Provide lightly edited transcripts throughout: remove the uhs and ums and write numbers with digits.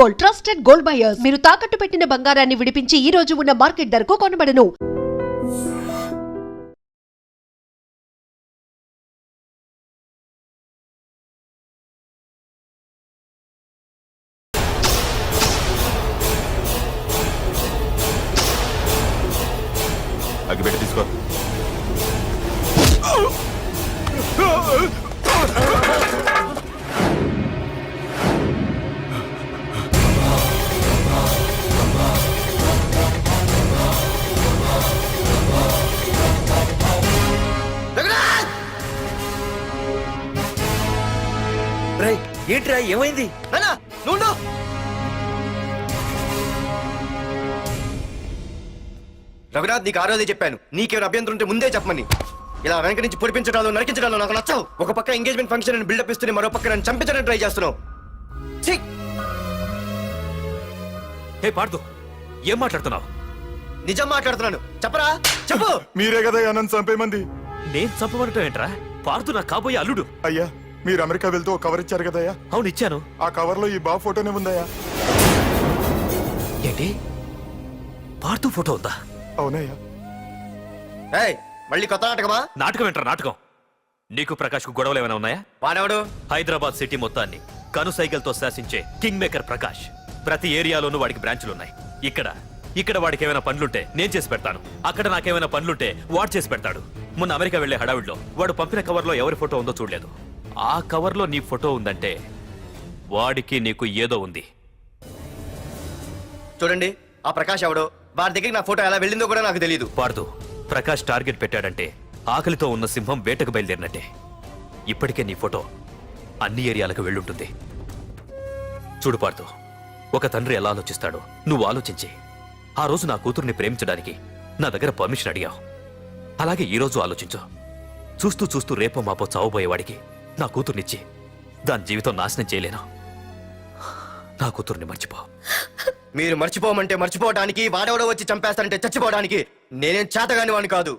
Gold, trusted gold buyers. మీరు తాకట్టు పెట్టిన బంగారాన్ని విడిపించి ఈ రోజు ఉన్న మార్కెట్ ధరకు కొనబడను. అగ్గిపెట్టి తీసుకో. ఏంట్రా ఏమైంది? రఘునాథ్, నీకు ఆ రోజే చెప్పాను, నీకేమైనా అభ్యంతరం ఉంటే ముందే చెప్పమని. ఇలా వెనక నుంచి పొడిపించడాలు నరికించడాలు నాకు నచ్చావు. ఒక పక్క ఎంగేజ్మెంట్ ఫంక్షన్ అని బిల్డప్ ఇస్తూనే మరో పక్క నన్ను చంపించడానికి ట్రై చేస్తున్నావు. హే పార్దు, ఏం మాట్లాడుతున్నావు? నిజం మాట్లాడుతున్నాను, చెప్పరా చెప్పు. మీరే కదా నన్ను చంపేమంది. నేను చంపబడటం ఏంట్రా? పార్దు నా కాబోయే అల్లుడు. అయ్యా, మీరు అమెరికా వెళ్తూ ఒక కవర్ ఇచ్చారు కదయ్యా. అవును ఇచ్చాను. ఆ కవర్ లో ఈ బాబు ఫోటోనే ఉందయ్యా. ఏంటి? పార్దు ఫోటో ఉందా? అవునయ్యా. ఏయ్, మళ్ళీ కొత్త నాటకమా? నాటకం ఏంట్రా నాటకం? నీకు ప్రకాష్ కు గొడవలు ఏమైనా ఉన్నాయా? వాడెవడు? హైదరాబాద్ సిటీ మొత్తాన్ని కను సైకిల్తో శాసించే కింగ్ మేకర్ ప్రకాష్. ప్రతి ఏరియాలోనూ వాడికి బ్రాంచులున్నాయి. ఇక్కడ వాడికి ఏమైనా పనులుంటే నేను చేసి పెడతాను. అక్కడ నాకేమైనా పనులుంటే వాడు చేసి పెడతాడు. మొన్న అమెరికా వెళ్లే హడావిడిలో వాడు పంపిన కవర్లో ఎవరి ఫోటో ఉందో చూడలేదు. ఆ కవర్లో నీ ఫోటో ఉందంటే వాడికి నీకు ఏదో ఉంది. చూడండి, ఆ ప్రకాష్ ఎవడో, వాడి దగ్గరికి నా ఫోటో ఎలా వెళ్ళిందో కూడా నాకు తెలియదు. పార్దు, ప్రకాష్ టార్గెట్ పెట్టాడంటే ఆకలితో ఉన్న సింహం వేటకు బయలుదేరినట్టే. ఇప్పటికే నీ ఫోటో అన్ని ఏరియాలకు వెళ్ళుంటుంది. చూడు పార్దు, ఒక తండ్రి ఎలా ఆలోచిస్తాడో నువ్వు ఆలోచించి ఆ రోజు నా కూతుర్ని ప్రేమించడానికి నా దగ్గర పర్మిషన్ అడిగావు. అలాగే ఈ రోజు ఆలోచించు. చూస్తూ చూస్తూ రేపో మాపో చావబోయేవాడికి నా కూతుర్నిచ్చి దాని జీవితం నాశనం చేయలేను. నా కూతుర్ని మర్చిపో. మీరు మర్చిపోమంటే మర్చిపోవడానికి, వాడెవడో వచ్చి చంపేస్తానంటే చచ్చిపోవడానికి నేనేం చేతగాని వాడిని కాదు.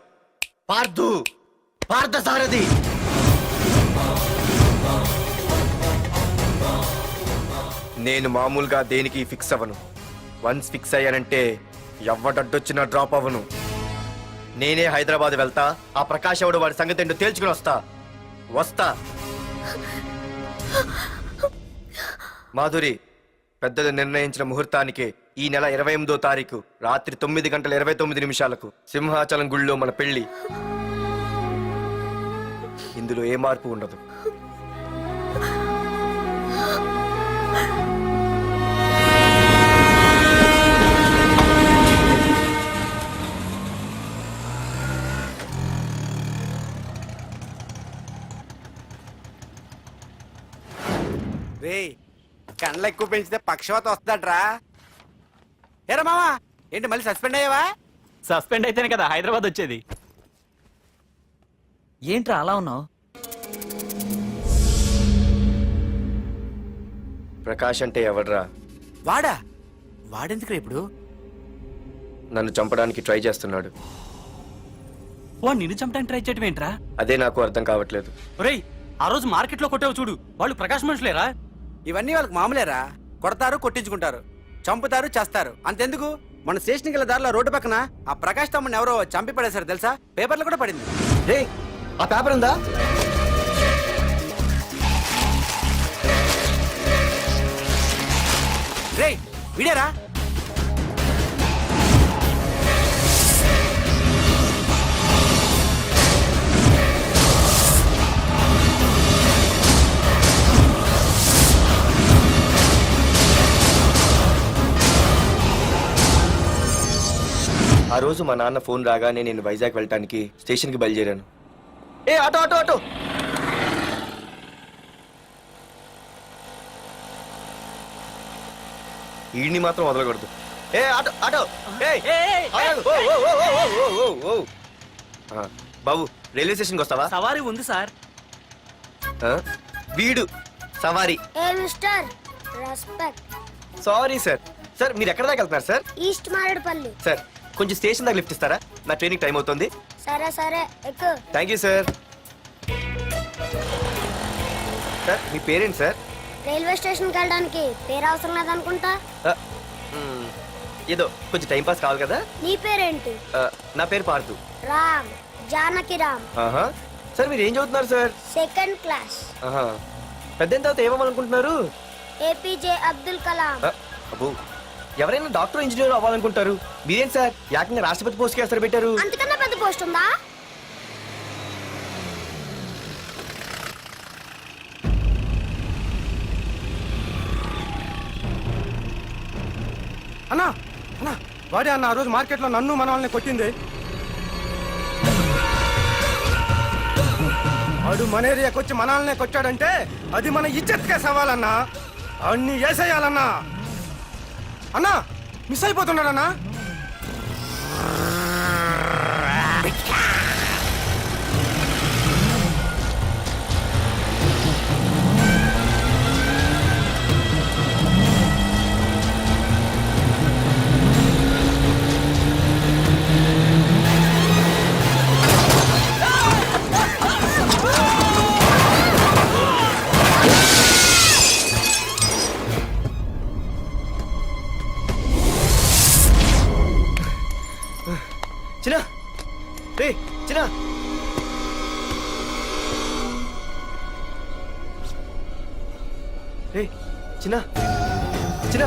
పార్థసారథి. నేను మామూలుగా దేనికి ఫిక్స్ అవ్వను. వన్స్ ఫిక్స్ అయ్యానంటే ఎవ్వడడ్డొచ్చినా డ్రాప్ అవ్వను. నేనే హైదరాబాద్ వెళ్తా, ఆ ప్రకాష్ ఎవడు వాడి సంగతి ఏంటో తేల్చుకుని వస్తా. మాధురి, పెద్దలు నిర్ణయించిన ముహూర్తానికి ఈ నెల 28వ తారీఖు రాత్రి 9:29 సింహాచలం గుళ్ళో మన పెళ్లి. ఇందులో ఏ మార్పు ఉండదు. కండ్లు ఎక్కువ పెంచితే పక్షవాత వస్తాడ్రా. ఏరా మామా, ఏంటి మళ్ళీ సస్పెండ్ అయ్యావా? సస్పెండ్ అయితేనే కదా హైదరాబాద్ వచ్చేది. ఏంట్రా అలా ఉన్నావు? ప్రకాష్ అంటే ఎవడ్రా? వాడెందుకు ఇప్పుడు నన్ను చంపడానికి ట్రై చేస్తున్నాడు. వాడు నిన్ను చంపడానికి ట్రై చేయడం ఏంట్రా? అదే నాకు అర్థం కావట్లేదు. ఒరేయ్, ఆ రోజు మార్కెట్ లో కొట్టావు చూడు, వాళ్ళు ప్రకాష్ మనుషులేరా? ఇవన్నీ వాళ్ళకి మామూలేరా. కొడతారు, కొట్టించుకుంటారు, చంపుతారు, చేస్తారు. అంతెందుకు, మన స్టేషన్కి వెళ్ళే దారిలో రోడ్డు పక్కన ఆ ప్రకాష్ తమ్ముని ఎవరో చంపి పడేశారు తెలుసా? పేపర్లు కూడా పడింది. రే, ఆ పేపర్ ఉందా? రే వీడేరా. ఆ రోజు మా నాన్న ఫోన్ రాగానే నేను వైజాగ్ వెళ్ళటానికి స్టేషన్కి బయలుదేరాను. ఏ ఆటో ఆటో ఆటో! ఈడిని మాత్రం వదలకూడదు. ఏ ఆటో ఆటో! బాబు, రైల్వే స్టేషన్కి వస్తావా? సవారీ ఉంది సార్. వీడు సవారీ. Sorry sir. సార్, మీరు ఎక్కడ దాకా వెళ్తున్నారు సార్? ఈస్ట్ మారేడుపల్లి. సార్, కొంచెం స్టేషన్ దాకా లిఫ్ట్ ఇస్తారా? నా ట్రైనింగ్ టైం అవుతుంది. సరే ఎక్కు. Thank you sir. Sir, me parent sir? Railway స్టేషన్కి వెళ్ళడానికి పేరు అవసరం లేదనుకుంటా. ఏదో కొంచెం టైం పాస్ కావాలి కదా. నీ పేరేంటి? నా పేరు పార్థు. రామ్, జానకి రామ్. ఆహా. సార్ మీరు ఏం చదువుతున్నారు సార్? Second class. ఆహా. పెద్ద తర్వాత ఏమవ్వాలనుకుంటున్నారు? ఏపీజే అబ్దుల్ కలాం. అబ్బో, ఎవరైనా డాక్టర్ ఇంజనీర్ అవ్వాలనుకుంటారు. మీరేం సార్ ఏకంగా రాష్ట్రపతి పోస్ట్కి ఎసరు పెట్టారు? అంతకన్నా పెద్ద పోస్ట్ ఉందా? అన్నా అన్నా వాడే అన్న ఆ రోజు మార్కెట్లో నన్ను మన వాళ్ళని కొట్టింది. వాడు మన ఏరియాకి వచ్చి మన వాళ్ళనే కొట్టాడంటే అది మన ఇజ్జత్కే సవాలన్నా. అన్ని వేసేయాలన్నా. అన్నా మిస్ అయిపోతున్నాడన్నా. చిన్న రే చిన్న రే చిన్న చిన్న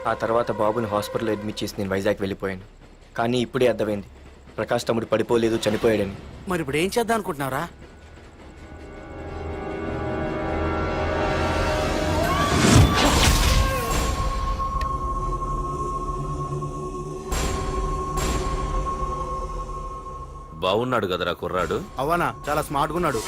ఆ తర్వాత బాబుని హాస్పిటల్లో అడ్మిట్ చేసి నేను వైజాగ్ వెళ్ళిపోయాను. కానీ ఇప్పుడే అర్థమైంది ప్రకాష్ తమ్ముడు పడిపోలేదు, చనిపోయాడని. మరి ఇప్పుడు ఏం చేద్దాం అనుకుంటున్నారా? బాగున్నాడు కదరా కుర్రాడు. అవనా చాలా స్మార్ట్గా ఉన్నాడు.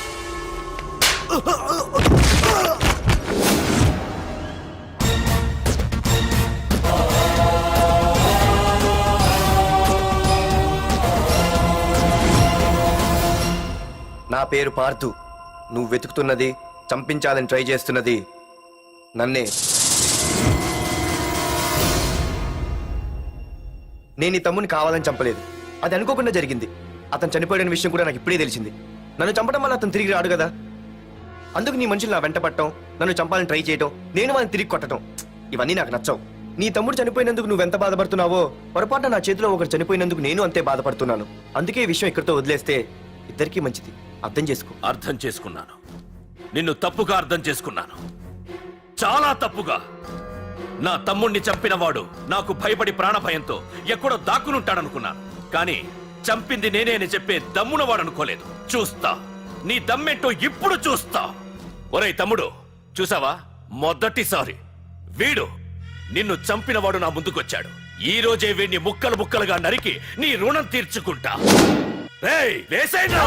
నా పేరు పార్థు. నువ్వు వెతుకుతున్నది, చంపించాలని ట్రై చేస్తున్నది నన్నే. నేను ఈ తమ్ముని కావాలని చంపలేదు, అది అనుకోకుండా జరిగింది. అతను చనిపోయిన విషయం కూడా నాకు ఇప్పుడే తెలిసింది. నన్ను చంపడం వల్ల అతను తిరిగి రాడు కదా. అందుకు నీ మనుషులు నా వెంట పట్టడం, నన్ను చంపాలని ట్రై చేయడం, నేను వాళ్ళని తిరిగి కొట్టడం, ఇవన్నీ నాకు నచ్చవు. నీ తమ్ముడు చనిపోయినందుకు నువ్వెంత బాధపడుతున్నావో పొరపాటున నా చేతిలో ఒకరు చనిపోయినందుకు నేను అంతే బాధపడుతున్నాను. అందుకే ఈ విషయం ఇక్కడితో వదిలేస్తే ఇద్దరికీ మంచిది. అర్థం చేసుకో. అర్థం చేసుకున్నాను. నిన్ను తప్పుగా అర్థం చేసుకున్నాను, చాలా తప్పుగా. నా తమ్ముణ్ణి చంపినవాడు నాకు భయపడి ప్రాణభయంతో ఎక్కడో దాక్కునుంటాడనుకున్నాను. కానీ చంపింది నేనే అని చెప్పే దమ్మునవాడు అనుకోలేదు. చూస్తా, నీ దమ్మేంటో ఇప్పుడు చూస్తా. ఒరేయ్ తమ్ముడు, చూసావా, మొదటిసారి వీడు నిన్ను చంపినవాడు నా ముందుకొచ్చాడు. ఈ రోజే వీడిని ముక్కలు ముక్కలుగా నరికి నీ రుణం తీర్చుకుంటా. రేయ్, వేసేయండి రా.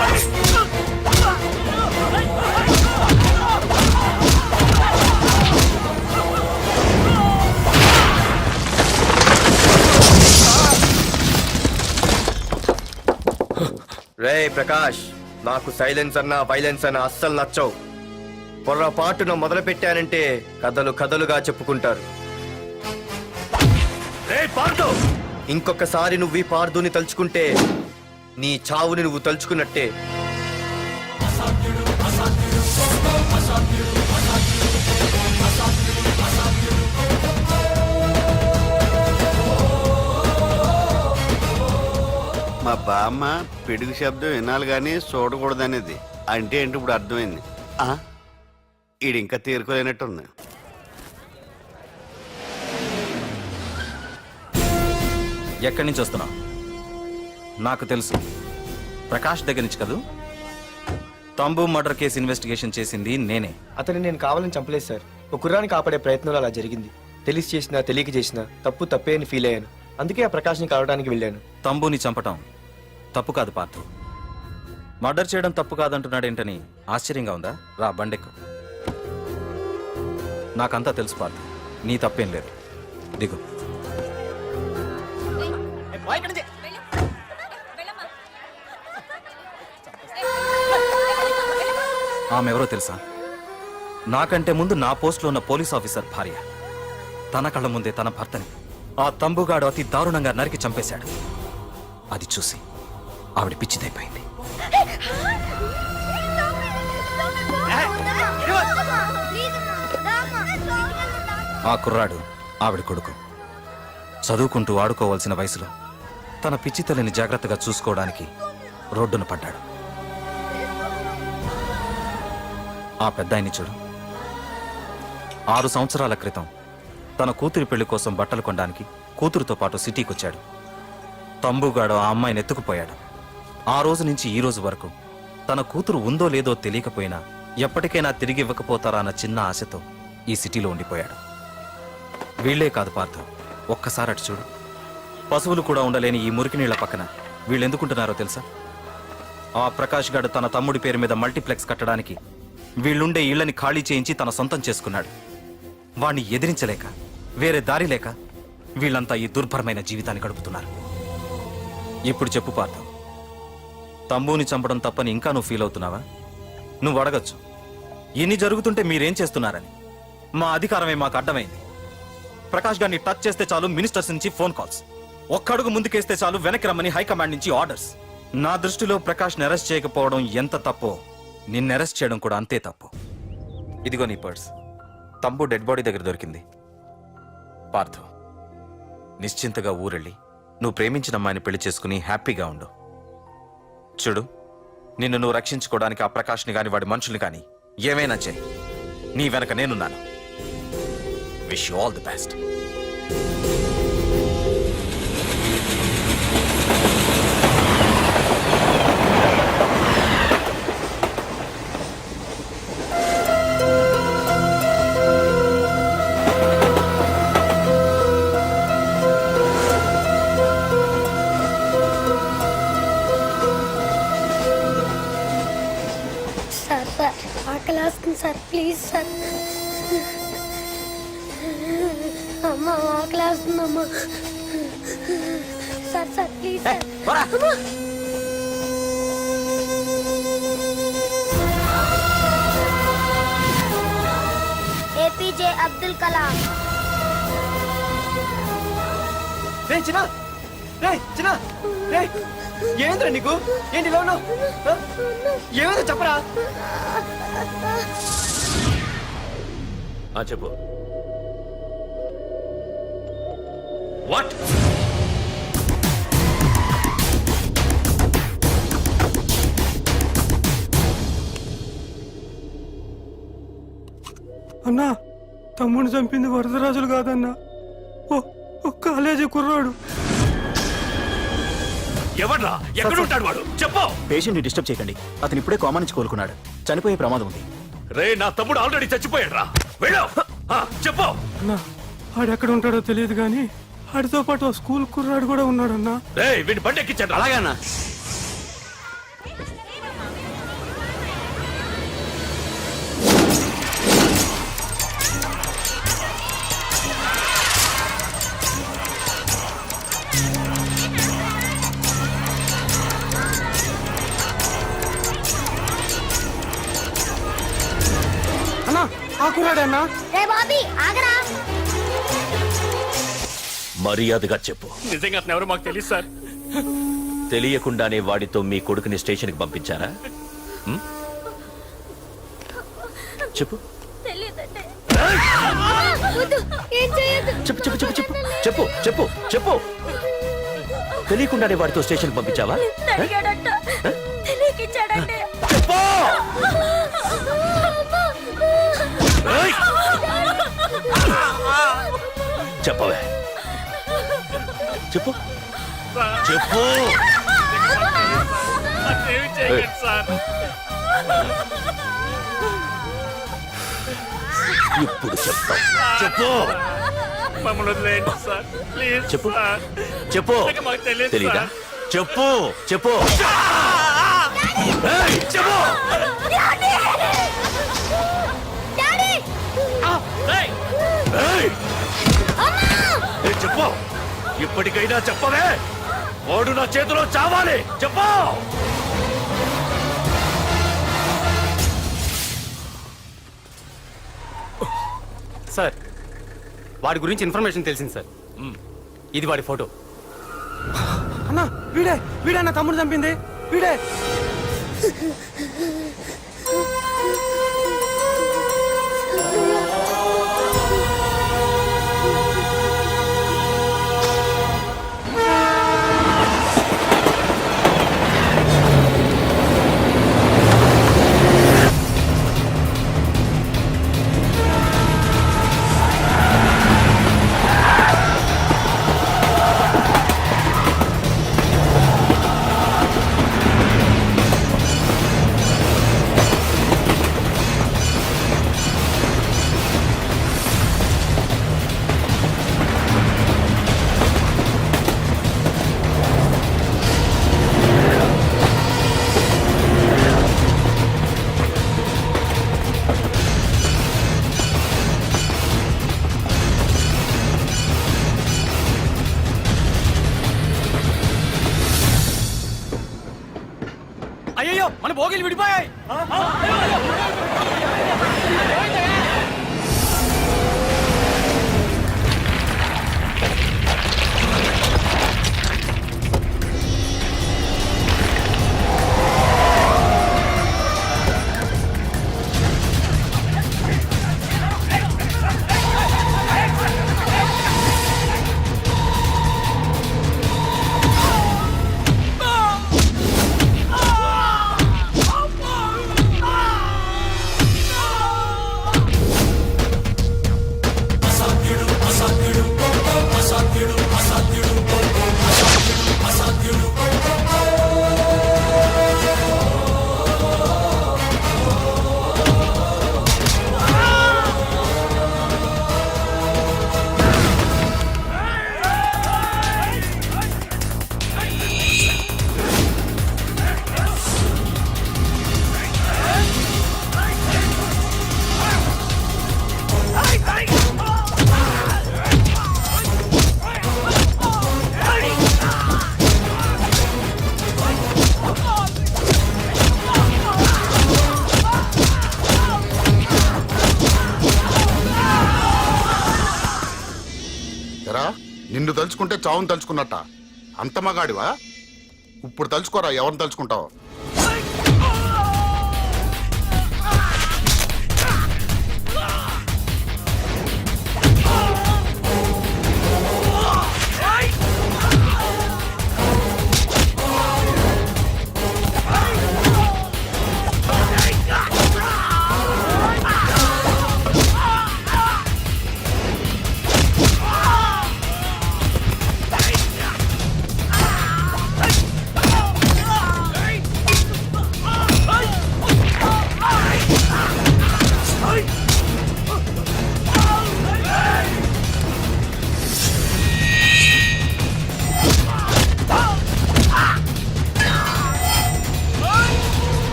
రే ప్రకాష్, నాకు సైలెన్స్ అన్నా వైలెన్స్ అన్నా అస్సలు నచ్చవు. పొర్రపాటున మొదలు పెట్టానంటే కథలు కథలుగా చెప్పుకుంటారు. ఇంకొకసారి నువ్వు ఈ పార్దుని తలుచుకుంటే నీ చావుని నువ్వు తలుచుకున్నట్టే. మా బామ్మ పిడుగు శబ్దం వినాలి కానీ చూడకూడదనేది. అంటే ఏంటి ఇప్పుడు అర్థమైంది. ఈడు ఇంకా తీరుకోలేనట్టుంది. ఎక్కడి నుంచి వస్తున్నావు? నాకు తెలుసు, ప్రకాష్ దగ్గర నుంచి కదూ. తంబు మర్డర్ కేసు ఇన్వెస్టిగేషన్ చేసింది నేనే. అతన్ని నేను కావాలని చంపలేదు సార్. ఒక కుర్రాన్ని కాపాడే ప్రయత్నంలో అలా జరిగింది. తెలిసి చేసినా తెలియక చేసినా తప్పు తప్పే అని ఫీల్ అయ్యాను. అందుకే ఆ ప్రకాష్ని కలవడానికి వెళ్ళాను. తంబుని చంపటం తప్పు కాదు పార్థు. మర్డర్ చేయడం తప్పు కాదంటున్నాడేంటని ఆశ్చర్యంగా ఉందా? రా బండెక్కు. నాకంతా తెలుసు పార్థు, నీ తప్పేం లేదు. దిగు. ఆమె ఎవరో తెలుసా? నాకంటే ముందు నా పోస్టులో ఉన్న పోలీస్ ఆఫీసర్ భార్య. తన కళ్ళ ముందే తన భర్తని ఆ తంబుగాడు అతి దారుణంగా నరికి చంపేశాడు. అది చూసి ఆవిడ పిచ్చిదైపోయింది. ఆ కుర్రాడు ఆవిడ కొడుకు. చదువుకుంటూ ఆడుకోవాల్సిన వయసులో తన పిచ్చి తల్లిని జాగ్రత్తగా చూసుకోవడానికి రోడ్డున పడ్డాడు. ఆ పెద్దాయన్ని చూడు. 6 సంవత్సరాల క్రితం తన కూతురి పెళ్లి కోసం బట్టలు కొనడానికి కూతురుతో పాటు సిటీకి వచ్చాడు. తంబుగాడు ఆ అమ్మాయిని ఎత్తుకుపోయాడు. ఆ రోజు నుంచి ఈ రోజు వరకు తన కూతురు ఉందో లేదో తెలియకపోయినా ఎప్పటికైనా తిరిగి ఇవ్వకపోతారా అన్న చిన్న ఆశతో ఈ సిటీలో ఉండిపోయాడు. వీళ్లే కాదు పార్థు, ఒక్కసారి అటు చూడు. పశువులు కూడా ఉండలేని ఈ మురికి నీళ్ల పక్కన వీళ్ళెందుకుంటున్నారో తెలుసా? ఆ ప్రకాష్ గాడు తన తమ్ముడి పేరు మీద మల్టీప్లెక్స్ కట్టడానికి వీళ్ళుండే ఇళ్లని ఖాళీ చేయించి తన సొంతం చేసుకున్నాడు. వాణ్ణి ఎదిరించలేక, వేరే దారి లేక వీళ్ళంతా ఈ దుర్భరమైన జీవితాన్ని గడుపుతున్నారు. ఇప్పుడు చెప్పు పార్థు, తంబుని చంపడం తప్పని ఇంకా నువ్వు ఫీల్ అవుతున్నావా? నువ్వు అడగచ్చు, ఇన్ని జరుగుతుంటే మీరేం చేస్తున్నారని. మా అధికారమే మాకు అడ్డమైంది. ప్రకాష్ గారిని టచ్ చేస్తే చాలు మినిస్టర్స్ నుంచి ఫోన్ కాల్స్, ఒక్కడుగు ముందుకేస్తే చాలు వెనక్కి రమ్మని హైకమాండ్ నుంచి ఆర్డర్స్. నా దృష్టిలో ప్రకాష్ని అరెస్ట్ చేయకపోవడం ఎంత తప్పో నిన్ను అరెస్ట్ చేయడం కూడా అంతే తప్పు. ఇదిగో నీ పర్స్. తంబు డెడ్ బాడీ దగ్గర దొరికింది. పార్థు, నిశ్చింతగా ఊరెళ్ళి నువ్వు ప్రేమించిన అమ్మాయిని పెళ్లి చేసుకుని హ్యాపీగా ఉండు. చూడు, నిన్ను నువ్వు రక్షించుకోవడానికి ఆ ప్రకాష్ని గాని వాడి మనుషుల్ని గాని ఏమైనా చేయి. నీ వెనక నేనున్నాను. Wish you all the best. Sir ఆకలి వస్తుంది సార్, ప్లీజ్ సార్. అమ్మ ఆకలి వస్తుందమ్మా. Sir please sir. APJ Abdul Kalam. ఏంద్రా నీకు? ఏంటి ఇలా ఉన్నావు? ఏమైందో చెప్పరా? చెప్పు. వాట్? అన్నా, తమ్ముడిని చంపింది వరదరాజులు కాదన్నా, ఓ కాలేజీ కుర్రాడు. ఎవడ్రా? ఎక్కడ ఉంటాడు వాడు? చెప్పు. పేషెంట్ ని డిస్టర్బ్ చేయకండి. అతను ఇప్పుడే కోమా నుంచి కోలుకున్నాడు. చనిపోయే ప్రమాదం ఉంది. రే, నా తమ్ముడు ఆల్రెడీ చచ్చిపోయాడు రా. వెళ్ళు. చెప్పు. అన్నా, ఆడెక్కడ ఉంటాడో తెలియదు కానీ ఆడితో పాటు ఆ స్కూల్ కుర్రాడు కూడా ఉన్నాడన్నా. రే, వీడిని బండి ఎక్కించండి. అలాగన్నా. అన్నా రే బాబీ ఆగరా. మర్యాదగా చెప్పు. నిజంగా అతను ఎవరో మాకు తెలియదు సార్. తెలియకుండానే వాడితో మీ కొడుకుని స్టేషన్కి పంపించారా? ఉం? చెప్పు తెలియదండి. వద్దు, ఏం చేయొద్దు. చెప్పు చెప్పు చెప్పు చెప్పు చెప్పు చెప్పు చెప్పు తెలియకుండానే వాడితో స్టేషన్కి పంపించావా? అడిగాడంట, తెలియకిచ్చాడండి. చెప్పు! ఏయ్! చెప్పవే, చెప్పు చెప్పు. ఏయ్! ఇప్పుడు చెప్తా. చెప్పు మమ్మల్ని వదిలేయండి సార్ ప్లీజ్. చెప్పు సార్. చెప్పు. నిజంగా మాకు తెలియదు తెలీదా? సార్. చెప్పు చెప్పు. ఏయ్! చెప్పు. డాడీ! ఏయ్! ఏయ్, చెప్పు. ఇప్పటికైనా చెప్పవే. ఓడు నా చేతిలో చావాలి. చెప్పు. సార్ వాడి గురించి ఇన్ఫర్మేషన్ తెలిసింది సార్. ఇది వాడి ఫోటో. అన్నా వీడే వీడే నా తమ్ముడు చంపింది వీడే. అయ్యో మన భోగిలు విడిపోయాయి. నిన్ను తలుచుకుంటే చావును తలుచుకున్నట్ట. అంత మగాడివా? ఇప్పుడు తలుచుకోరా, ఎవరిని తలుచుకుంటావు?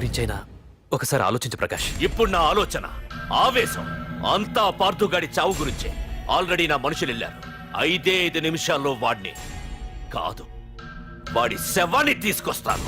గురించైనా ఒకసారి ఆలోచించు ప్రకాష్. ఇప్పుడు నా ఆలోచన, ఆవేశం అంతా పార్థుగాడి చావు గురించే. ఆల్రెడీ నా మనుషులు వెళ్ళారు. 5 నిమిషాల్లో వాడిని కాదు, వాడి శవాన్ని తీసుకొస్తాను.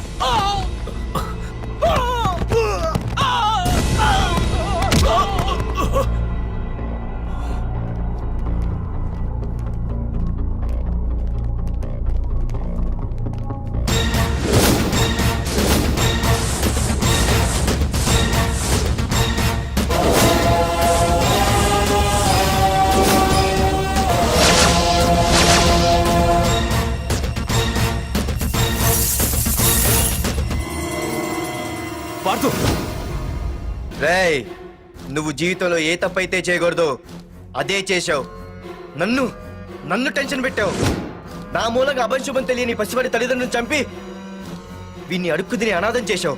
పార్థు, రేయ్, నువ్వు జీవితంలో ఏ తప్పైతే చేయకూడదు అదే చేశావు. నన్ను టెన్షన్ పెట్టావు. నా మూలంగా అభంశుభం తెలియని పసివాడి తల్లిదండ్రులను చంపి వీన్ని అడుక్కు తిని అనాథం చేశావు.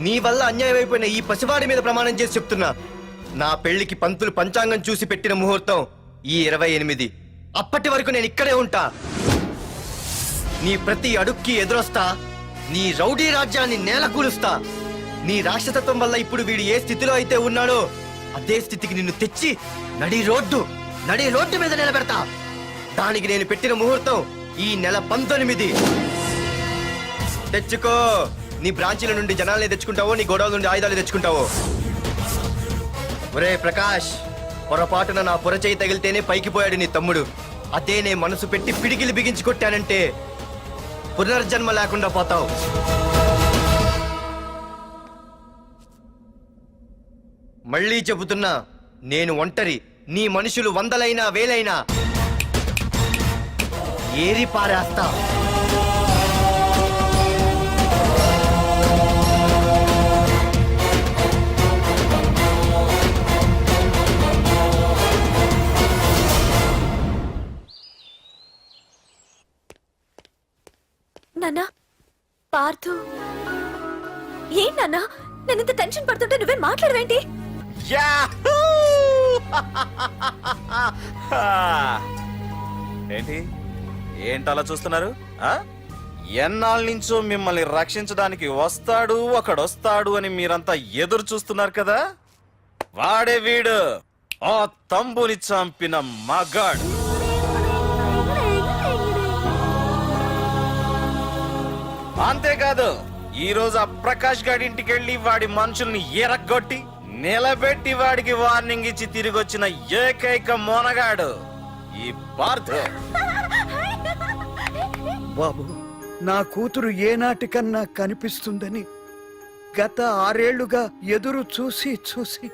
నీ వల్ల అన్యాయం అయిపోయిన ఈ పసివాడి మీద ప్రమాణం చేసి చెప్తున్నా, నా పెళ్లికి పంతులు పంచాంగం చూసి పెట్టిన ముహూర్తం ఈ 28. అప్పటి వరకు నేను ఇక్కడే ఉంటా. నీ ప్రతి అడుక్కి ఎదురొస్తా. నీ రౌడీ రాజ్యాన్ని నేలకూలుస్తా. నీ రాక్షసత్వం వల్ల ఇప్పుడు వీడు ఏ స్థితిలో అయితే ఉన్నాడో అదే స్థితికి నిన్ను తెచ్చి నడి రోడ్డు మీద నిలబెడతా. దానికి నేను పెట్టిన ముహూర్తం ఈ నెల 19. తెచ్చుకో. నీ బ్రాంచీల నుండి జనాల్ని తెచ్చుకుంటావో, నీ గోడౌన్ నుండి ఆయుధాలు తెచ్చుకుంటావో. ఒరే ప్రకాష్, పొరపాటున నా పొరచేయి తగిలితేనే పైకి పోయాడు నీ తమ్ముడు. అదే నే మనసు పెట్టి పిడికిలి బిగించి కొట్టానంటే పునర్జన్మ లేకుండా పోతావు. మళ్ళీ చెబుతున్నా, నేను ఒంటరి. నీ మనుషులు 100లైనా 1000లైనా ఏరి పారేస్తా. నాన్నా, పార్థు, ఏం నాన్నా? నేను ఇంత టెన్షన్ పడుతుంటే నువ్వే మాట్లాడవేంటి? ఏంటి ఏంటలా చూస్తున్నారు? ఎన్నాళ్ళ నుంచో మిమ్మల్ని రక్షించడానికి వస్తాడు ఒకడొస్తాడు అని మీరంతా ఎదురు చూస్తున్నారు కదా. వాడే వీడు, ఆ తంబుని చంపిన మగాడు. అంతేకాదు, ఈ రోజు ఆ ప్రకాష్ గాడి ఇంటికి వెళ్ళి వాడి మనుషుల్ని ఎరగొట్టి నిలబెట్టి వాడికి వార్నింగ్ ఇచ్చి తిరిగి వచ్చిన ఏకైక మోనగాడు ఈ పార్థు. బాబు, నా కూతురు ఏనాటికన్నా కనిపిస్తుందని గత 6 ఏళ్లుగా ఎదురు చూసి చూసి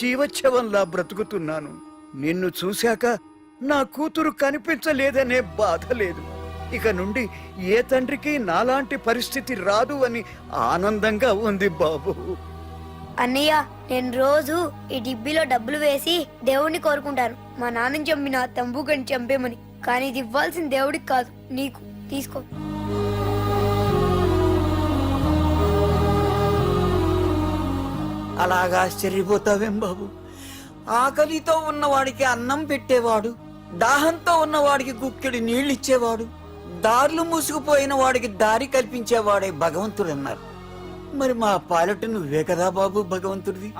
జీవచ్ఛవంలా బ్రతుకుతున్నాను. నిన్ను చూశాక నా కూతురు కనిపించలేదనే బాధ లేదు. ఇక నుండి ఏ తండ్రికి నాలాంటి పరిస్థితి రాదు అని ఆనందంగా ఉంది బాబు. అన్నయ్య, నేను రోజు ఈ డిబ్బీలో డబ్బులు వేసి దేవుణ్ణి కోరుకుంటాను, మా నాన్నని చంపిన తంబుగని చంపేమని. కానీ ఇది ఇవ్వాల్సిన దేవుడికి కాదు, నీకు. తీసుకో. అలాగా ఆశ్చర్యపోతావేం బాబు? ఆకలితో ఉన్నవాడికి అన్నం పెట్టేవాడు, దాహంతో ఉన్నవాడికి గుక్కెడి నీళ్ళిచ్చేవాడు, దారులు మూసుకుపోయిన వాడికి దారి కల్పించేవాడే భగవంతుడు అన్నారు. మరి మా పాలెట నువ్వే కదా బాబు భగవంతుడివి.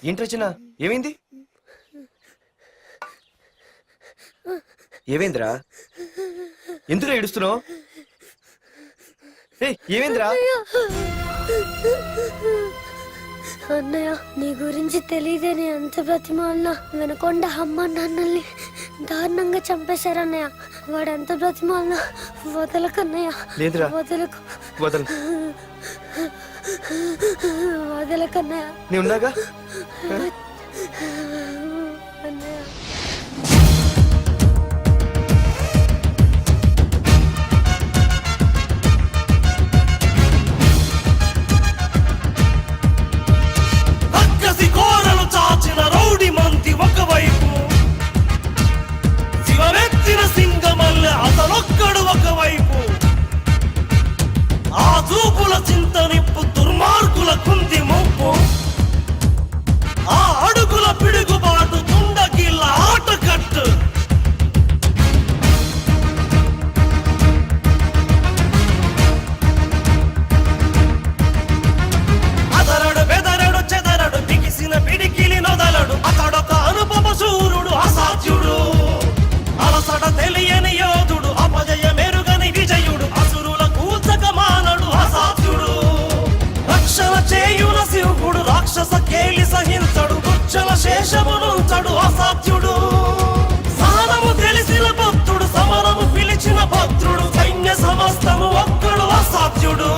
ఏంటి రచన, ఏమైంది? ఏమైందిరా? ఎందుకు ఏడుస్తున్నావు? ఏమైందిరా? అన్నయ్య, నీ గురించి తెలియదని ఎంత బ్రతిమాలినా వినకొండ అమ్మ నాన్నల్ని దారుణంగా చంపేశారన్నయ్య. వాడు ఎంత బ్రతిమాలినా వదలకన్నయ్య. లేదురా, వదలకు, వదలకన్నయ్య. నీ ఉన్నాగా అన్నయ్య. చాచిన రౌడి మంది ఒకవైపు, వైపు దుర్మార్గుల కుంది ముప్పు ఆ అడుగుల పిడుగుబాటు తుండగిల్ల ఆటకట్టు అదరడు బెదరడు చెదరడు బిగిసిన పిడికిలి నొదలడు అతడొక అనుపమ శూరుడు అసాధ్యుడు అలసట తెలియని యోధుడు అపజయ మెరుగని విజయుడు అసురుల కూల్చక మానడు అసాధ్యుడు రక్షణ చేయుల సింహుడు రాక్షస కేలి సహించడు దుచ్చల శేషమునుంచడు అసాధ్యుడు సహనము తెలిసిన భక్తుడు సమరము పిలిచిన భద్రుడు సైన్య సమస్తము ఒక్కడు అసాధ్యుడు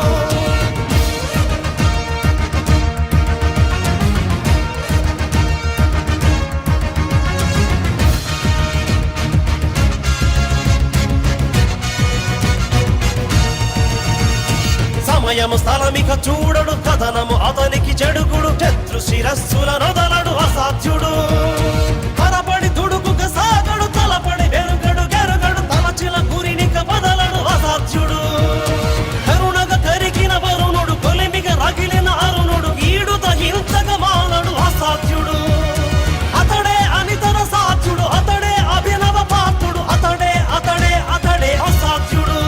సమయము స్థలమిక చూడడు కథనము అతనికి చెడుగుడు శత్రు శిరస్సుల నొదలడు అసాధ్యుడు పరపడి దుడుకుక సాగడు తలపడి వెరుగడు గెరుగడు తలచిన గురినిక బదలడు అసాధ్యుడు కరుణగ కరిగిన వరుణుడు కొలిమిగ రగిలిన అరుణుడు ఈడుత హింసగ మానడు అసాధ్యుడు అతడే అనితర సాధ్యుడు అతడే అభినవ పాత్రుడు అతడే అతడే అతడే అసాధ్యుడు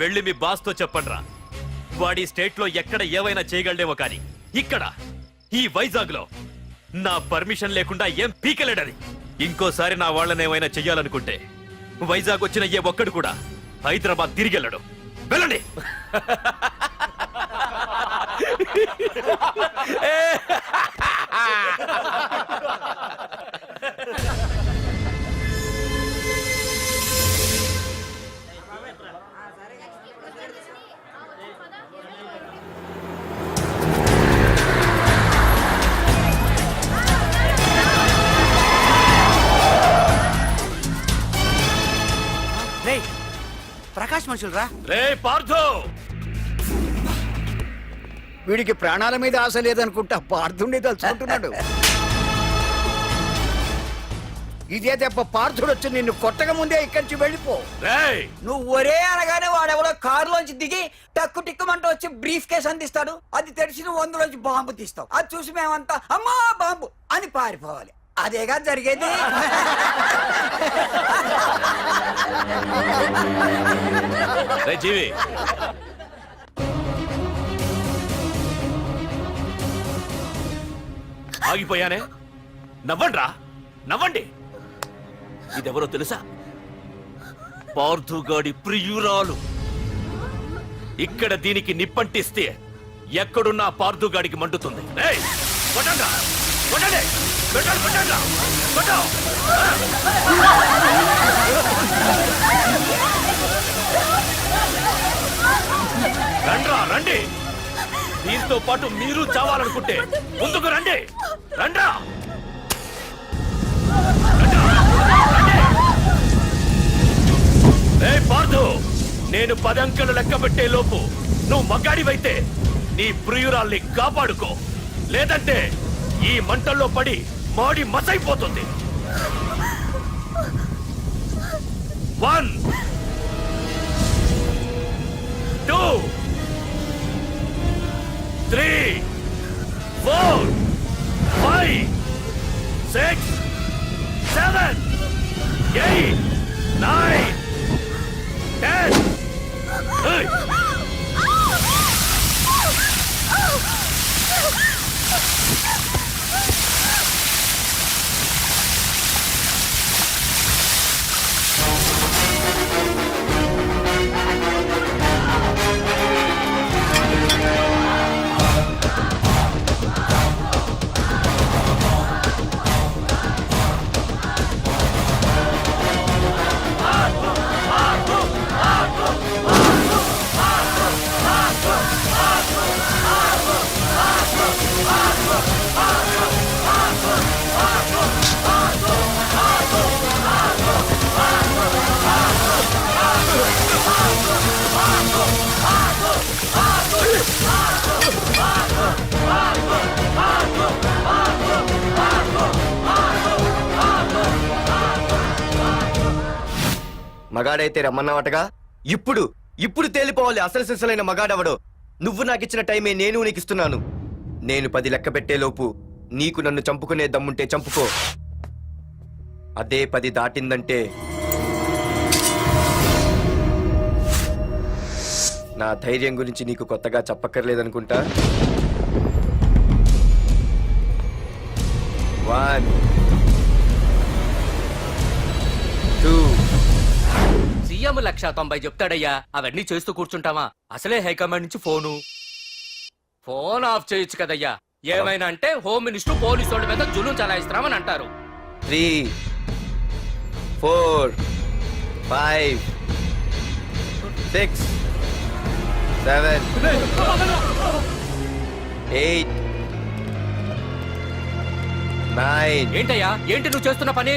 వెళ్ళి మీ బాస్ తో చెప్పండ్రా వాడి స్టేట్ లో ఎక్కడ ఏవైనా చేయగలడేమో కానీ ఇక్కడ ఈ వైజాగ్ లో నా పర్మిషన్ లేకుండా ఏం పీకలేడని ఇంకోసారి నా వాళ్ళని ఏమైనా చెయ్యాలనుకుంటే వైజాగ్ వచ్చిన ఏ ఒక్కడు కూడా హైదరాబాద్ తిరిగి వెళ్ళడు వెళ్ళండి ప్రకాష్ మనుషులు రా రే పార్థు వీడికి ప్రాణాల మీద ఆశ లేదనుకుంటా పార్థుండి తలుచుకుంటున్నాడు ఇదే దెబ్బ పార్థుడు వచ్చి నిన్ను కొట్టక ముందే ఇక్కడి నుంచి వెళ్ళిపో. నువ్వు ఒరే అనగానే వాడెవడో కారులోంచి దిగి టక్కు టిక్కుమంటూ వచ్చి బ్రీఫ్ కేసు అందిస్తాడు. అది తెరిచి నువ్వు అందులోంచి బాంబు తీస్తావు. అది చూసి మేమంతా అమ్మా బాంబు అని పారిపోవాలి. అదేగా జరిగేది. జీవి ఆగిపోయానే, నవ్వండ్రా నవ్వండి. ఇదెవరో తెలుసా? పార్థుగాడి ప్రియురాలు. ఇక్కడ దీనికి నిప్పంటిస్తే ఎక్కడున్నా పార్థుగాడికి మండుతుంది. కొట్టండ్రా కొట్టండి, కొట్టండి కొట్టండ్రా కొట్టు. రండ్రా రండి, దీంతో పాటు మీరు చావాలనుకుంటే ముందుకు రండి. రండ్రా పార్థు, నేను 10 అంకెలు లెక్క పెట్టే లోపు నువ్వు మగాడివైతే నీ ప్రియురాల్ని కాపాడుకో, లేదంటే ఈ మంటల్లో పడి మాడి మసైపోతుంది. 1 2 3 4 5, 6, 7, 8, 9, 10. Hey! మగాడైతే రమ్మన్నావటగా. ఇప్పుడు ఇప్పుడు తేలిపోవాలి అసలు సిసలైన మగాడవడో. నువ్వు నాకు ఇచ్చిన టైమే నేను నీకు ఇస్తున్నాను. నేను 10 లెక్క పెట్టేలోపు నీకు నన్ను చంపుకునే దమ్ముంటే చంపుకో. అదే 10 దాటిందంటే నా ధైర్యం గురించి నీకు కొత్తగా చెప్పక్కర్లేదనుకుంటా. 1, 2. సీఎం 190 చెప్తాడయ్యా, అవన్నీ చేస్తూ కూర్చుంటావా? అసలే హైకమాండ్ నుంచి ఫోన్ ఆఫ్ చేయొచ్చు కదయ్యా. ఏమైనా అంటే హోమ్ మినిస్టర్ పోలీసు వాళ్ళ మీద జులుం చలాయిస్తున్నామని అంటారు. 3, 4, 5, 6, 7, 8, 9. ఏంటయ్యా, ఏంటి నువ్వు చేస్తున్న పని?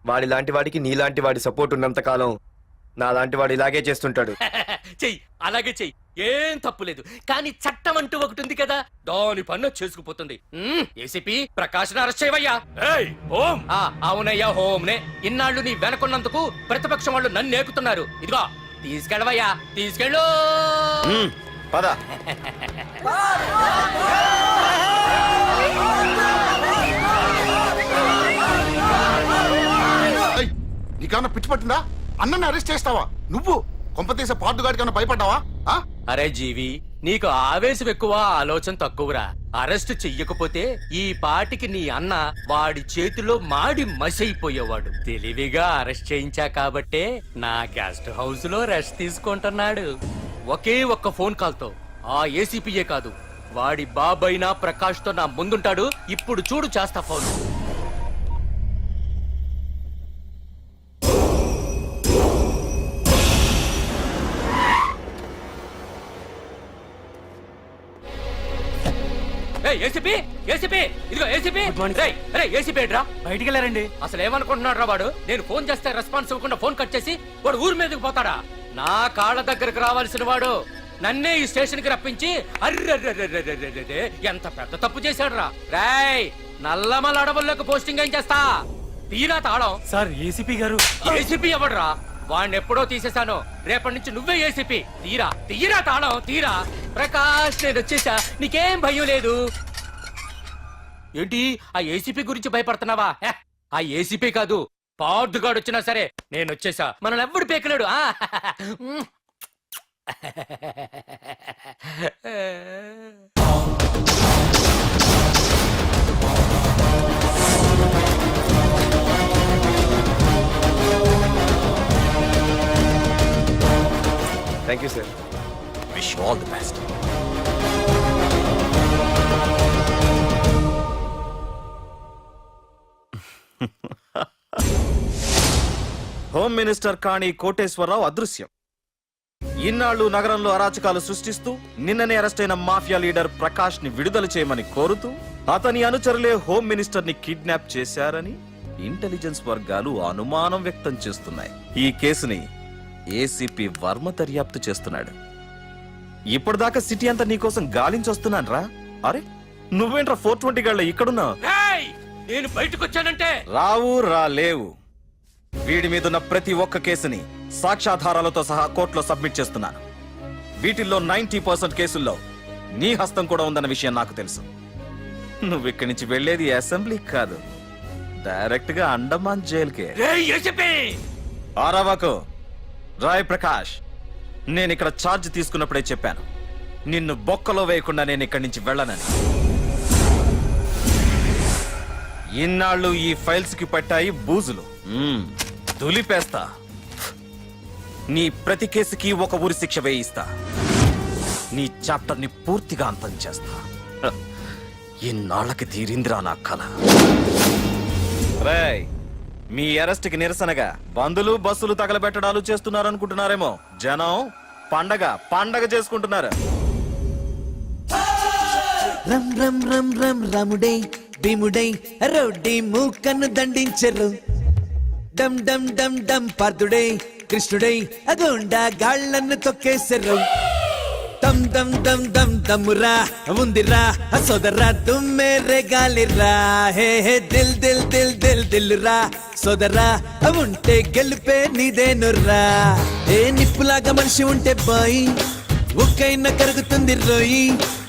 వాడిలాంటి వాడికి నీలాంటి వాడి సపోర్ట్ ఉన్నంత కాలం నాలాంటి వాడు ఇలాగే చేస్తుంటాడు. చెయ్యి, అలాగే చెయ్యి, ఏం తప్పులేదు. కానీ చట్టం అంటూ ఒకటి ఉంది కదా, దాని పన్ను చేసుకుపోతుంది. ఏసీపీ ప్రకాష్ అరెస్ట్ చేయవయ్యా. అవునయ్యా, హోమ్నే. ఇన్నాళ్ళు నీ వెనకున్నందుకు ప్రతిపక్షం వాళ్ళు నన్ను నేకుతున్నారు. ఇదిగో తీసుకెళ్ళవయ్యా, తీసుకెళ్ళు. పద. నీకేమన్నా పిచ్చి పట్టిందా? అన్నని అరెస్ట్ చేస్తావా నువ్వు? కొంపతీసే పార్దుగాడికి ఏమన్నా భయపడ్డావా? అరే జీవి, నీకు ఆవేశం ఎక్కువ, ఆలోచన తక్కువరా. అరెస్ట్ చెయ్యకపోతే ఈ పాటికి నీ అన్న వాడి చేతిలో మాడి మసైపోయేవాడు. తెలివిగా అరెస్ట్ చేయించా కాబట్టే నా గెస్ట్ హౌస్ లో రెస్ట్ తీసుకుంటున్నాడు. ఒకే ఒక్క ఫోన్ కాల్ తో ఆ ఏసీపీయే కాదు, వాడి బాబైనా ప్రకాష్ తో నా ముందుంటాడు. ఇప్పుడు చూడు చేస్తా ఫోన్. ఏసీపీ, ఏసీపీ, ఇదిగో ఏసీపీ. ఏసీపీ ఏడ్రా? బయటికి వెళ్ళారండి. అసలు ఏమనుకుంటున్నాడు రా వాడు? నేను ఫోన్ చేస్తే రెస్పాన్స్ ఇవ్వకుండా ఫోన్ కట్ చేసి వాడు ఊరి మీదకి పోతాడా? నా కాళ్ళ దగ్గరకు రావాల్సిన వాడు నన్నే ఈ స్టేషన్ కి రప్పించి అర్రె ఎంత పెద్ద తప్పు చేశాడు రా. రాయ్, నల్లమల అడవుల్లోకి పోస్టింగ్ ఏం చేస్తా? తీరా తాళం. సార్, ఏసీపీ గారు. ఏసీపీ ఎవడరా? వాడిని ఎప్పుడో తీసేశాను. రేపటి నుంచి నువ్వే ఏసీపీ. తీరా తాళం, తీరా. ప్రకాష్, నేను వచ్చేసా, నీకేం భయం లేదు. ఏంటి ఆ ఏసీపీ గురించి భయపడుతున్నావా? ఆ ఏసీపీ కాదు, పార్దుగాడు వచ్చినా సరే నేను వచ్చేసా. మనల్ని ఎవ్వడు పేకలేడు. Thank you sir. Wish you all the best. Home minister Kani Koteswararao అదృశ్యం. ఇన్నాళ్లు నగరంలో అరాచకాలు సృష్టిస్తూ నిన్ననే అరెస్ట్ అయిన మాఫియా లీడర్ ప్రకాష్ ని విడుదల చేయమని కోరుతూ అతని అనుచరులే హోమ్ మినిస్టర్ ని కిడ్నాప్ చేశారని ఇంటెలిజెన్స్ వర్గాలు అనుమానం వ్యక్తం చేస్తున్నాయి. ఈ కేసుని ఏసీపీ వర్మ దర్యాప్తు చేస్తున్నాడు. ఇప్పటిదాకా సిటీ అంతా నీకోసం గాలించొస్తున్నాను రా. అరే, నువ్వేంట్రా 420 గళ్ళ ఇక్కడున్నా? నేను బయటకు వచ్చానంటే రావు రాలేవు. వీడి మీదున్న ప్రతి ఒక్క కేసుని సాక్ష్యాధారాలతో సహా కోర్టులో సబ్మిట్ చేస్తున్నాను. వీటిల్లో 90% కేసుల్లో నీ హస్తం కూడా ఉందన్న విషయం నాకు తెలుసు. నువ్వు ఇక్కడి నుంచి వెళ్ళేది అసెంబ్లీ కాదు, డైరెక్ట్ గా అండమాన్ జైలుకే. ఆరావాకు రాయ్ ప్రకాష్, నేను ఇక్కడ ఛార్జ్ తీసుకున్నప్పుడే చెప్పాను, నిన్ను బొక్కలో వేయకుండా నేను ఇక్కడి నుంచి వెళ్ళనని. ఇన్నాళ్ళు ఈ ఫైల్స్ కి పట్టాయి బూజులు, దులిపేస్తా. నీ ప్రతి కేసుకి ఒక ఊరి శిక్ష వేయిస్తా. నీ చాప్టర్ ని పూర్తిగా అంతం చేస్తా. హ, ఇన్నాళ్ళకి తీరిందిరా నా కళ. రేయ్, మీ అరెస్ట్ కి నిరసనగా బందులు బస్సులు తగలబెట్టడాలు చేస్తున్నారనుకుంటున్నారేమో. జనం పండగ పండగ చేసుకుంటున్నారు. రమ్ రమ్ రమ్ రమ్ రాముడై భీముడై రౌడీ మూకన్ను దండించరు. డమ్ డమ్ డమ్ డమ్ పార్థుడై కృష్ణుడై అగోండా గాళ్ళను తొక్కేసరు. దమ్ దమ్ దమ్ దమ్ దమ్మురా ఉందిరా సోదరా తుమ్మే గాలిరా. హే హే దిల్ దిల్ దిల్ దిల్ దిల్లురా సోదరా ఉంటే గెలిపే నీదేనురా. ఏ నిప్పులాగా మనిషి ఉంటే బాయ్ ఒక్కైనా కరుగుతుంది రోయి.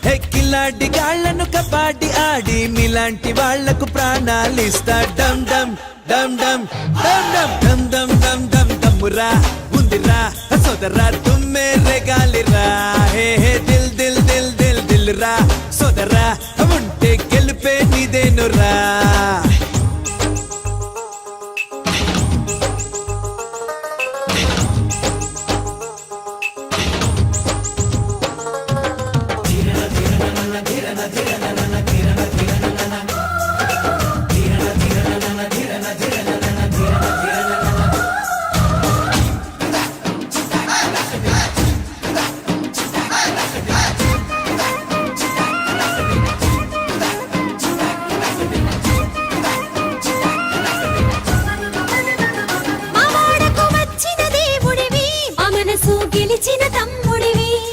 హే కిలాడి గాళ్ళను కబాడి ఆడి మీలాంటి వాళ్లకు ప్రాణాలు ఇస్తా. డమ్ డమ్ డమ్ డమ్ డమ్ డమ్ డమ్ డమ్ డమ్ డమ్ దమ్మురా ఉందిరా సోదరా తుమ్మే గాలిరా. హే హే దిల్ దిల్ దిల్ దిల్ దిల్లురా సోదరా ఉంటే గెలిపే నీదేనురా.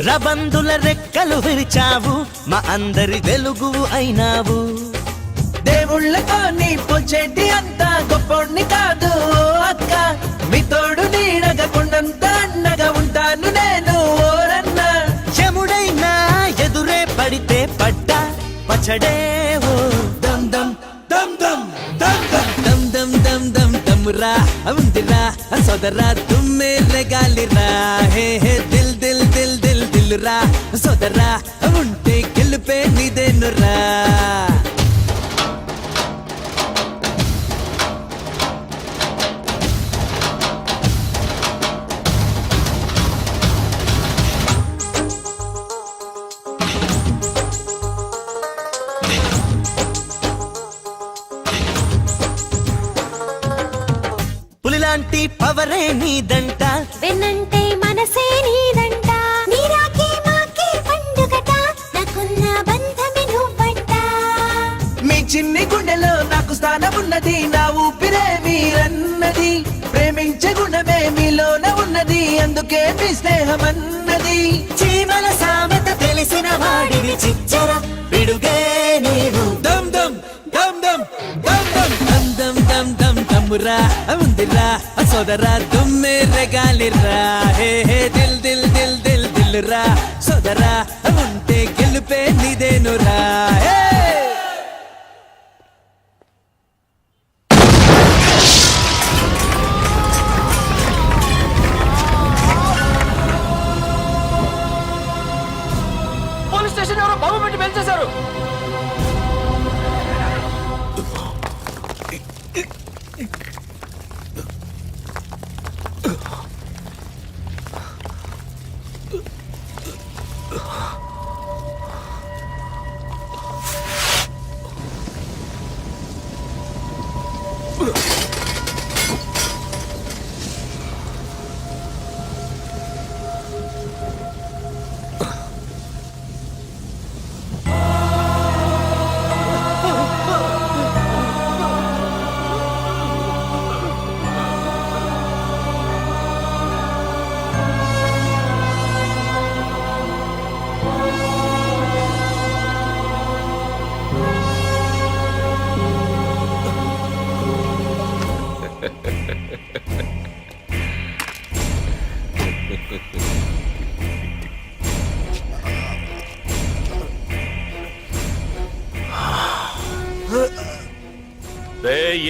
రబందుల రెక్కలు విరిచావు, మా అందరి వెలుగు అయినావు. దేవుళ్ళతో నీ పొచ్చేటి అంతా గొప్పోణ్ణి కాదు అక్క. మీ తోడు నీడగా కొండంత అండగా ఉంటాను నేను ఓరన్న. యముడైనా ఎదురే పడితే పడ్డా పచ్చడే ఓ. దమ్ దమ్ దమ్ దమ్ దమ్ దమ్ దమ్ దమ్ దమ్ దమ్మురా ఉందిరా సోదరా తుమ్మే గాలిరా. హే హే దిల్ దిల్ దిల్ దిల్ దిల్లురా సోదరా ఉంటే గెలిపే నీదేనురా. పులిలాంటి పవరే నీదంట, వెన్నంటే మనసే నీదంట. నీరాకే మాకే పండుగట, నాకున్న బంధమే నువ్వంట. మీ చిన్ని గుండెలో నాకు స్థానం ఉన్నది, నా ఊపిరే మీరన్నది. ప్రేమించే గుణమే మీలోన ఉన్నది, అందుకే మీ స్నేహం అన్నది. చీమల సామెత తెలిసిన వాడివి చిచ్చర పిడుగే నీవు. దమ్ దమ్ దమ్ దమ్ దమ్ దమ్ దమ్ దమ్ దమ్ దమ్ దమ్మురా ఉందిరా సోదరా తుమ్మే గాలిరా. హే హే దిల్ దిల్ దిల్ దిల్ దిల్లురా సోదరా ఉంటే గెలుపే నీదేనురా. పోలీస్ స్టేషన్ ఎవరో బాబు పెట్టి పెంచేశారు.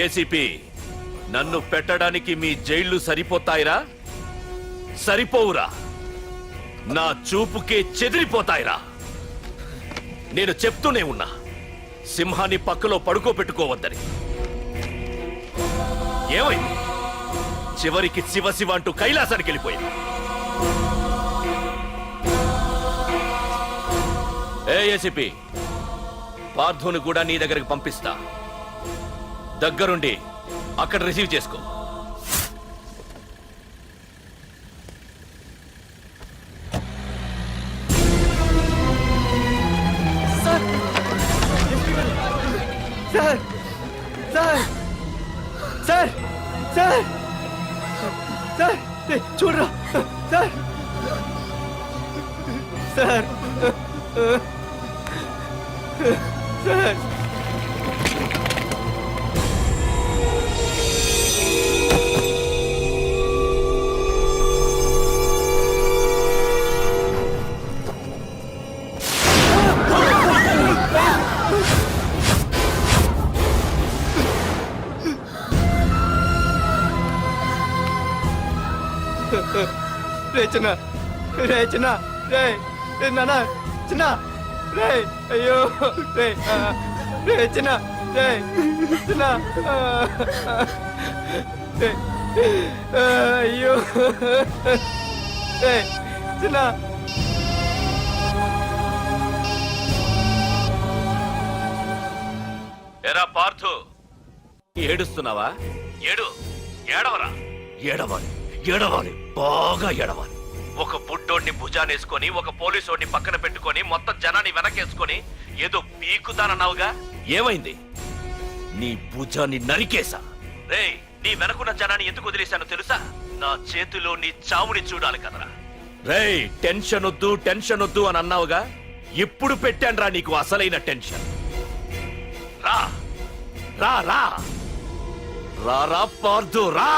ఏసీపీ, నన్ను పెట్టడానికి మీ జైళ్లు సరిపోతాయిరా? సరిపోవురా? నా చూపుకే చెదిరిపోతాయిరా? నేను చెప్తూనే ఉన్నా, సింహాన్ని పక్కలో పడుకోబెట్టుకోవద్దని. ఏమైంది? చివరికి శివ శివ అంటూ కైలాసానికి వెళ్ళిపోయింది. ఏసీపీ, పార్థుని కూడా నీ దగ్గరికి పంపిస్తా. దగ్గరుండి అక్కడ రిసీవ్ చేసుకో. Sir sir sir sir sir చూడరా సార్ సార్ సార్ రేచన రేచన రే నాన్న చిన్న రే అయ్యో రే రేచన రే చిన్న రే అయ్యో రే చిన్న ఎరా పార్థు, ఏడుస్తున్నావా? ఏడవరా? ఏడవాలి, ఏడవాలి, బాగా ఏడవాలి. ఒక బుడ్డోడిని భుజానేసుకొని, ఒక పోలీసోడిని పక్కన పెట్టుకొని, మొత్తం జనాన్ని వెనకేసుకొని ఏదో పీకుతానన్నావుగా, ఏమైంది? నీ భుజాన్ని నరికేశా. రేయ్, నీ వెనకున్న జనాన్ని ఎందుకు వదిలేశానో తెలుసా? నా చేతిలో నీ చావుని చూడాలి కదరా. రేయ్, టెన్షన్ వద్దు అని అన్నావుగా, ఇప్పుడు పెట్టానురా నీకు అసలైన టెన్షన్. రా రా రా రా రా పార్థు, రా.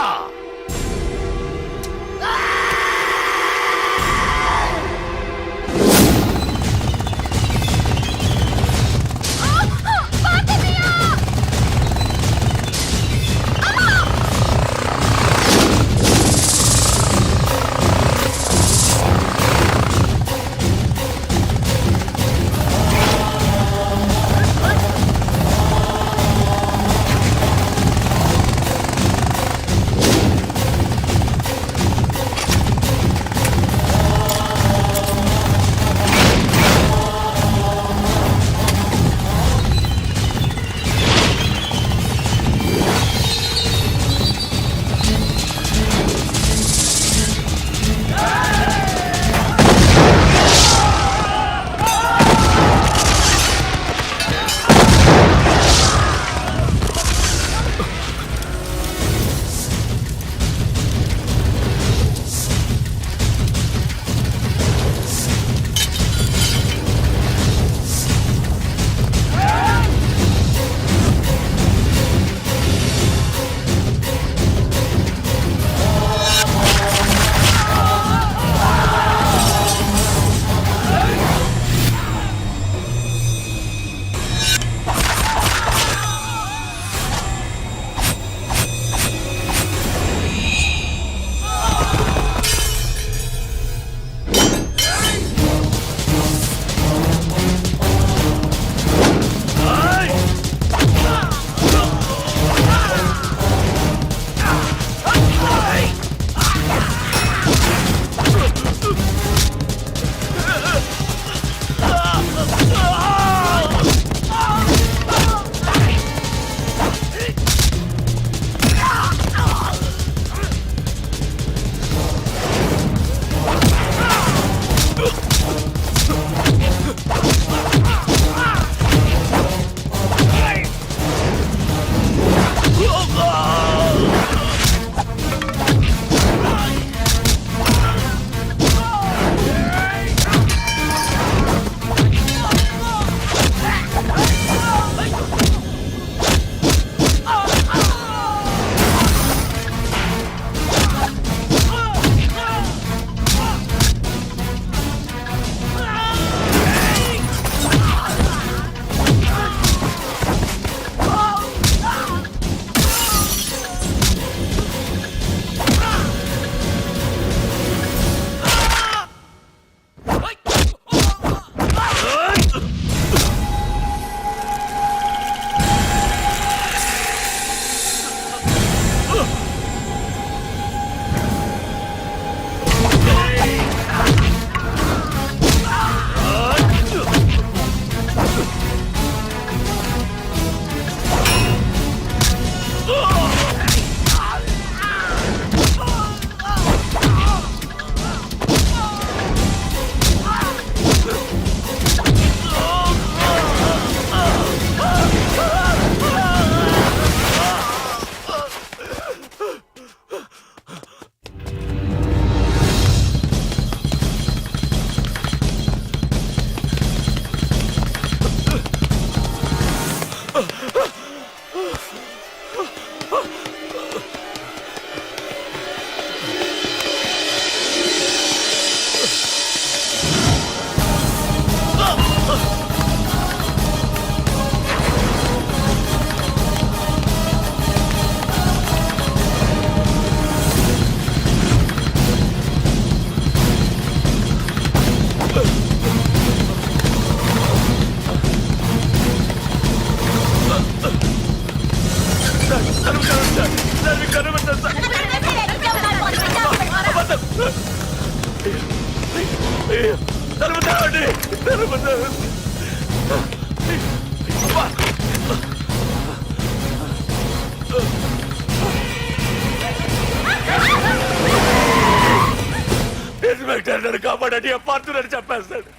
కాపాడండి పార్థునని చెప్పేస్తాడు.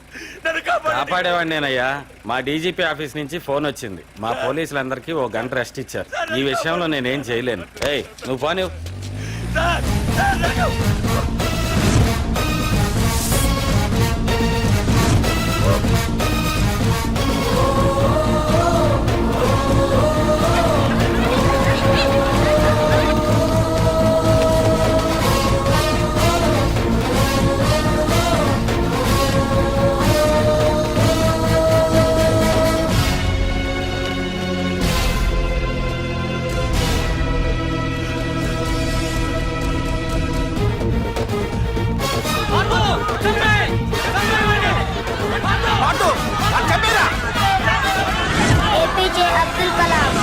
నన్ను కాపాడండి. కాపాడేవాడిని నేనయ్యా. మా డీజీపీ ఆఫీస్ నుంచి ఫోన్ వచ్చింది. మా పోలీసులందరికీ ఓ గంట రెస్ట్ ఇచ్చారు. ఈ విషయంలో నేనేం చేయలేను. ఏయ్ నువ్వు పోనీ. సార్, సార్, నన్ను